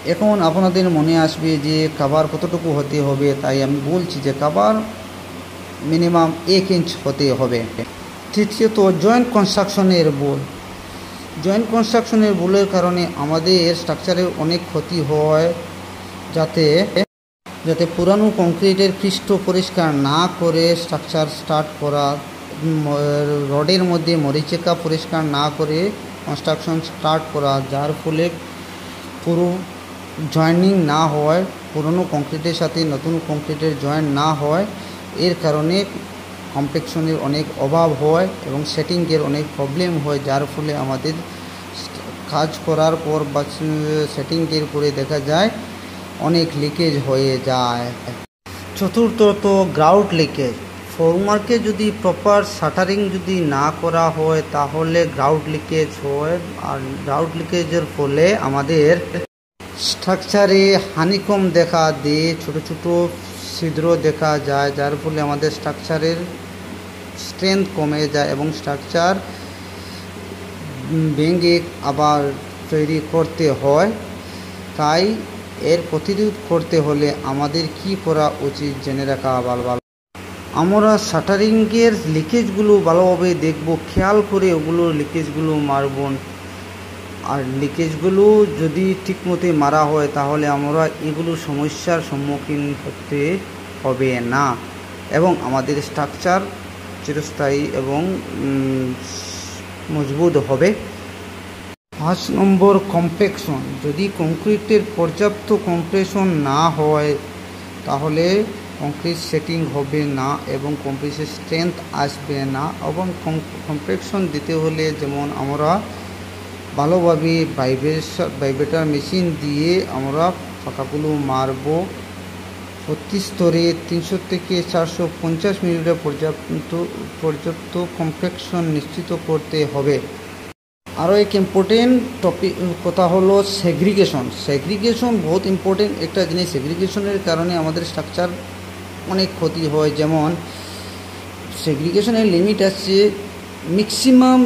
এখন আপনাদের মনে আসবে যে কভার কতটুকু হতে হবে, তাই আমি বলছি যে কভার মিনিমাম 1 ইঞ্চ হতে হবে। তৃতীয়ত জয়েন্ট কনস্ট্রাকশনের ভুল। জয়েন্ট কনস্ট্রাকশনের ভুলের কারণে আমাদের স্ট্রাকচারের অনেক ক্ষতি হয়, যাতে পুরানো কংক্রিটের পৃষ্ঠ পরিষ্কার না করে স্ট্রাকচার স্টার্ট করা, রডের মধ্যে মরিচিকা পরিষ্কার না করে কনস্ট্রাকশন স্টার্ট করা, যার ফলে পুরো জয়েনিং না হয়, পুরনো কংক্রিটের সাথে নতুন কংক্রিটের জয়েন্ট না হয়, এর কারণে কমপ্লেকশনের অনেক অভাব হয় এবং সেটিংয়ের অনেক প্রবলেম হয়, যার ফলে আমাদের কাজ করার পর বা সেটিংয়ের পরে দেখা যায় অনেক লিকেজ হয়ে যায়। চতুর্থত গ্রাউট লিকেজ। ফর্মারকে যদি প্রপার শাটারিং যদি না করা হয় তাহলে গ্রাউট লিকেজ হয়, আর গ্রাউট লিকেজের ফলে আমাদের স্ট্রাকচারে হানিকম দেখা দিয়ে ছোট ছোট ছিদ্র দেখা যায়, যার ফলে আমাদের স্ট্রাকচারের স্ট্রেংথ কমে যায় এবং স্ট্রাকচার ভেঙে আবার তৈরি করতে হয়। তাই এর প্রতিরোধ করতে হলে আমাদের কি করা উচিত জেনে রাখা ভালো। আমরা শাটারিংয়ের লিকেজগুলো ভালোভাবে দেখব, খেয়াল করে ওগুলো লিকেজগুলো মারব, আর লিকেজগুলো যদি ঠিকমতো মারা হয় তাহলে আমরা এগুলো সমস্যার সম্মুখীন হতে হবে না এবং আমাদের স্ট্রাকচার চিরস্থায়ী এবং মজবুত হবে। 5 নম্বর কম্প্রেশন। যদি কংক্রিটের পর্যাপ্ত কম্প্রেশন না হয় তাহলে কংক্রিট সেটিং হবে না এবং কংক্রিটের স্ট্রেংথ আসবে না। এবং কম্প্রেশন দিতে হলে যেমন আমরা ভালোভাবে ভাইব্রেটর মেশিন দিয়ে আমরা ফাঁকাগুলো মারব। প্রতি স্তরে 300 থেকে 450 মিলিমিটার পর্যাপ্ত কম্প্রেশন নিশ্চিত করতে হবে। আরও এক ইম্পর্টেন্ট টপিক কথা হলো সেগ্রিগেশন বহুত ইম্পর্টেন্ট একটা জিনিস। সেগ্রিগেশনের কারণে আমাদের স্ট্রাকচার অনেক ক্ষতি হয়। যেমন সেগ্রিগেশনের লিমিট আছে ম্যাক্সিমাম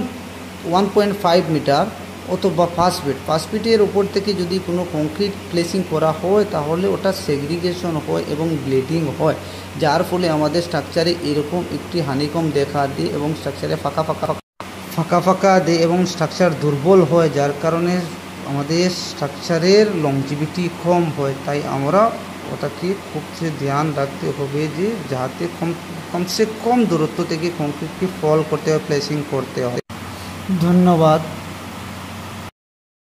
1.5 মিটার অথবা 5 ফিটের উপর থেকে যদি কোনো কংক্রিট প্লেসিং করা হয় তাহলে ওটা সেগ্রিগেশন হয় এবং ব্লিডিং হয়, যার ফলে আমাদের স্ট্রাকচারে এরকম একটি হানিকম দেখা দেয় এবং স্ট্রাকচারে ফাঁকা দেয় এবং স্ট্রাকচার দুর্বল হয়, যার কারণে আমাদের স্ট্রাকচারের লংজিভিটি কম হয়। তাই আমরা ওটাকে খুব ধ্যান রাখতে হবে যে যাতে কমসে কম দূরত্ব থেকে কংক্রিটকে ফল করতে হয়, প্লেসিং করতে হয়। ধন্যবাদ।